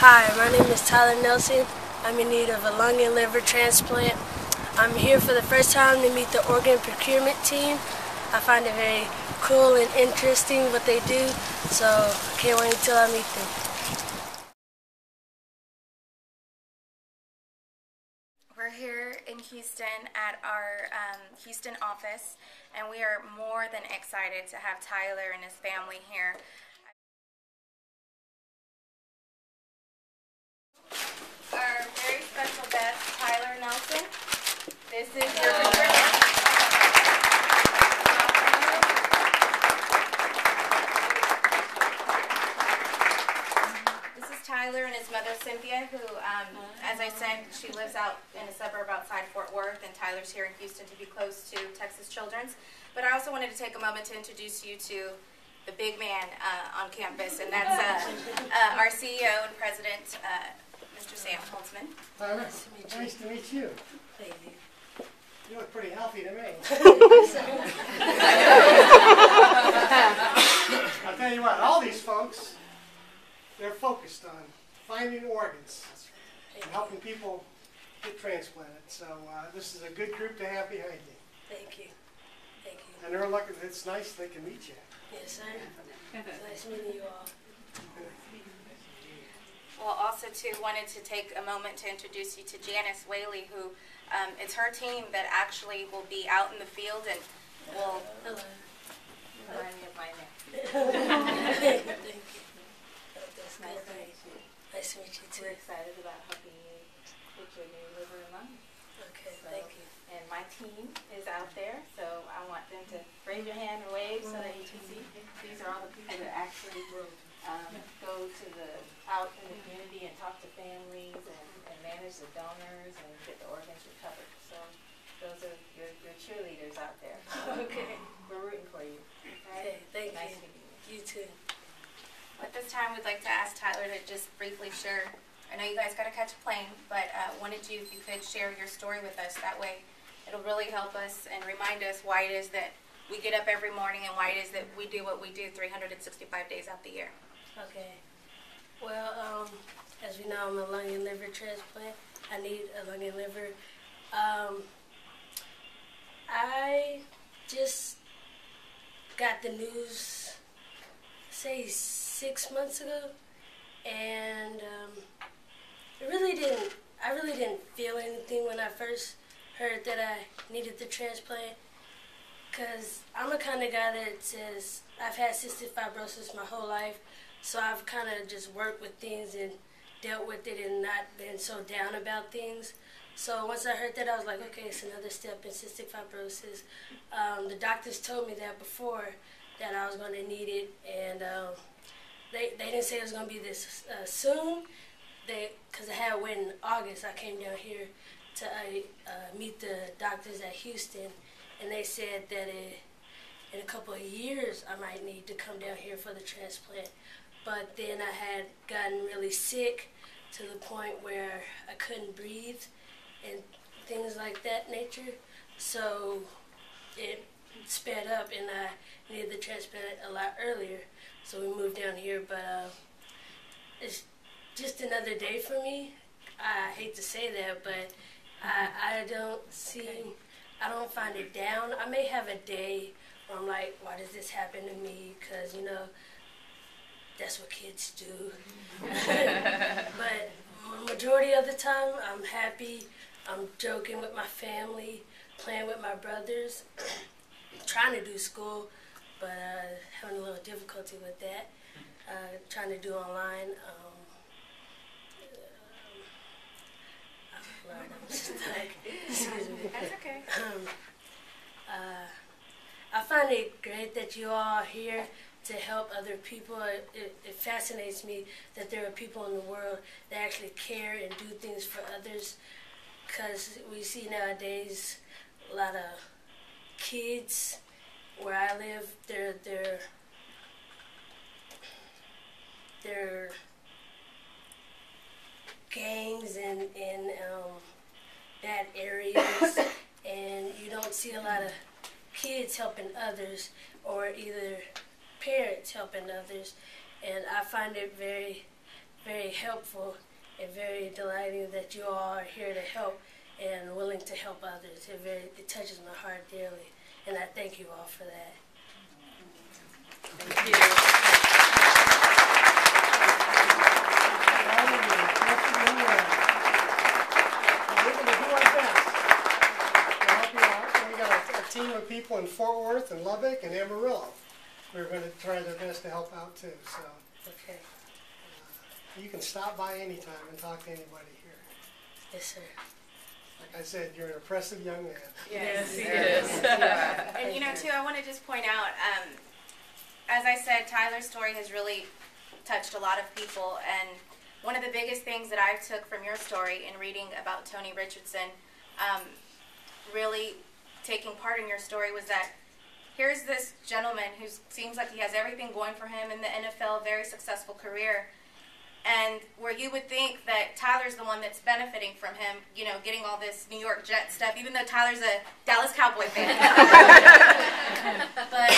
Hi, my name is Tyler Nelson. I'm in need of a lung and liver transplant. I'm here for the first time to meet the organ procurement team. I find it very cool and interesting what they do, so I can't wait until I meet them. We're here in Houston at our Houston office, and we are more than excited to have Tyler and his family here. Our very special guest, Tyler Nelson. This is your This is Tyler and his mother, Cynthia, who, as I said, she lives out in a suburb outside Fort Worth, and Tyler's here in Houston to be close to Texas Children's. But I also wanted to take a moment to introduce you to the big man on campus, and that's our CEO and president, Mr. Sam Holtzman. Tyler, nice to meet you. Thank you. You look pretty healthy to me. I'll tell you what, all these folks, they're focused on finding organs and helping people get transplanted. So this is a good group to have behind you. Thank you. Thank you. And they're looking, it's nice they can meet you. Yes, sir. Nice meeting you all. Well, also, too, wanted to take a moment to introduce you to Janice Whaley, who it's her team that actually will be out in the field and will remind me of my name. Thank you. That's Nice to meet you. Nice to meet you, too. We're excited about helping you get your new liver and lung. Okay, So, thank you. And my team is out there, so I want them to raise your hand and wave so that you can see. These are all the people that actually will go to out in the community and talk to families and manage the donors and get the organs recovered. So those are your cheerleaders out there. Okay. We're rooting for you. Okay, thank Nice you. meeting you. You too. At this time, we'd like to ask Tyler to just briefly share. I know you guys got to catch a plane, but wanted you, if you could, share your story with us. That way, it'll really help us and remind us why it is that we get up every morning and why it is that we do what we do 365 days out the year. Okay. Well, as we know, I'm a lung and liver transplant. I need a lung and liver. I just got the news, say 6 months ago, and I really didn't feel anything when I first heard that I needed the transplant, because I'm the kind of guy that says I've had cystic fibrosis my whole life, so I've kind of just worked with things and dealt with it and not been so down about things. So once I heard that, I was like, okay, it's another step in cystic fibrosis. The doctors told me that before, that I was going to need it, and they didn't say it was going to be this soon. Because I had went in August, I came down here to meet the doctors at Houston, and they said that in a couple of years I might need to come down here for the transplant. But then I had gotten really sick to the point where I couldn't breathe and things like that nature. So it sped up, and I needed the transplant a lot earlier. So we moved down here, but it's just another day for me. I hate to say that, but I don't find it down. I may have a day where I'm like, why does this happen to me? Because, you know, that's what kids do. But majority of the time, I'm happy. I'm joking with my family, playing with my brothers, trying to do school, but having a little difficulty with that. Trying to do online. Lord, I'm just like, excuse me. That's okay. I find it great that you all are here to help other people. It fascinates me that there are people in the world that actually care and do things for others, because we see nowadays a lot of kids where I live, they're gangs and bad areas, and you don't see a lot of kids helping others, or either parents helping others, and I find it very very helpful and very delighting that you all are here to help and willing to help others. It touches my heart dearly, and I thank you all for that. Thank you. We're going to do our best to help you out. We got a team of people in Fort Worth and Lubbock and Amarillo. We're going to try their best to help out too. So Okay. you can stop by anytime and talk to anybody here. Yes, sir. Like I said, you're an impressive young man. Yes, he is. And you know, too, I want to just point out, as I said, Tyler's story has really touched a lot of people, and one of the biggest things that I took from your story in reading about Tony Richardson, really taking part in your story, was that here's this gentleman who seems like he has everything going for him in the NFL, very successful career, and where you would think that Tyler's the one that's benefiting from him, you know, getting all this New York Jet stuff, even though Tyler's a Dallas Cowboy fan. But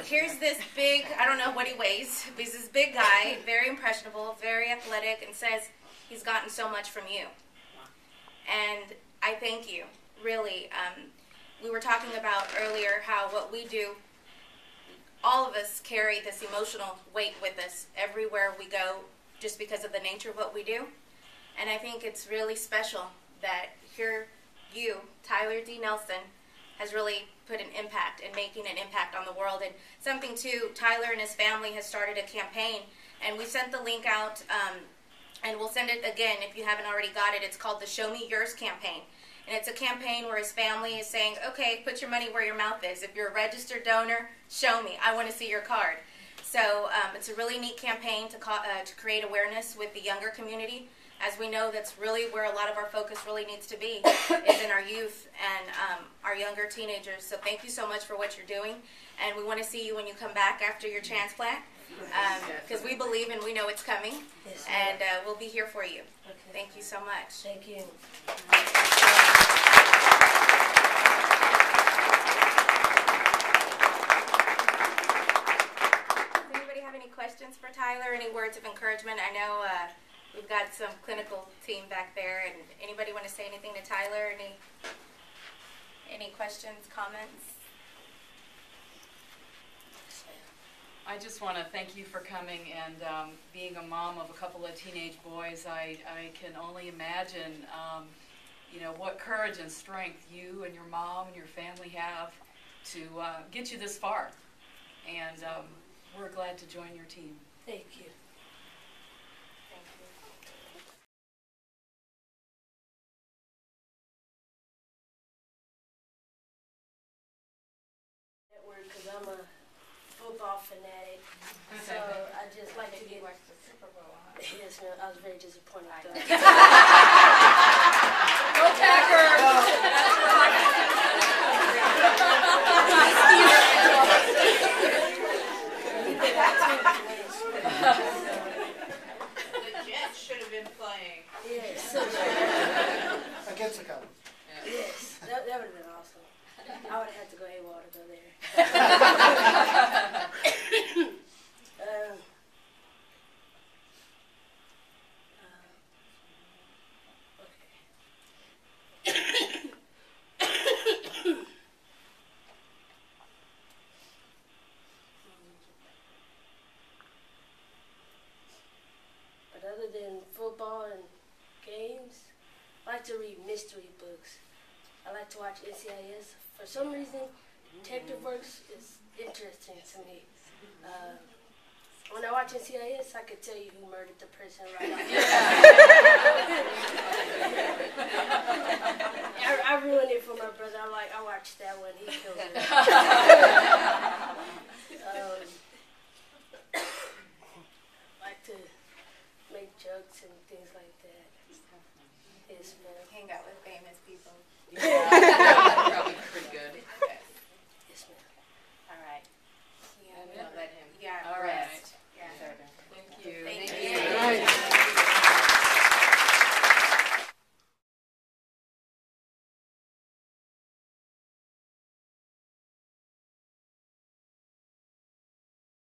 here's this big, I don't know what he weighs, but he's this big guy, very impressionable, very athletic, and says he's gotten so much from you. And I thank you, really. We were talking about earlier how what we do, all of us carry this emotional weight with us everywhere we go, just because of the nature of what we do. And I think it's really special that here you, Tyler D. Nelson, has really put an impact and making an impact on the world. And something too, Tyler and his family has started a campaign, and we sent the link out, and we'll send it again if you haven't already got it. It's called the Show Me Yours campaign. And it's a campaign where his family is saying, okay, put your money where your mouth is. If you're a registered donor, show me. I want to see your card. So it's a really neat campaign to create awareness with the younger community. As we know, that's really where a lot of our focus really needs to be, is in our youth and our younger teenagers. So thank you so much for what you're doing. And we want to see you when you come back after your transplant, because we believe and we know it's coming. Yes, And we'll be here for you. Okay. Thank you so much. Thank you. Any questions for Tyler? Any words of encouragement? I know we've got some clinical team back there, and anybody want to say anything to Tyler? Any questions, comments? I just want to thank you for coming, and being a mom of a couple of teenage boys, I can only imagine you know, what courage and strength you and your mom and your family have to get you this far. And we're glad to join your team. Thank you. Thank you. That word, because I'm a football fanatic, so I just like to get. You watched the Super Bowl, huh? Yes, ma'am. I was very disappointed. Go The Jets should have been playing. Yes. Against the couple. Yes. That would have been awesome. I would have had to go AWOL to go there. But other than football and games, I like to read mystery books. I like to watch NCIS. For some reason, detective works is interesting to me. When I watch NCIS, I could tell you who murdered the person right off. I ruined it for my brother. I watched that one. He killed her.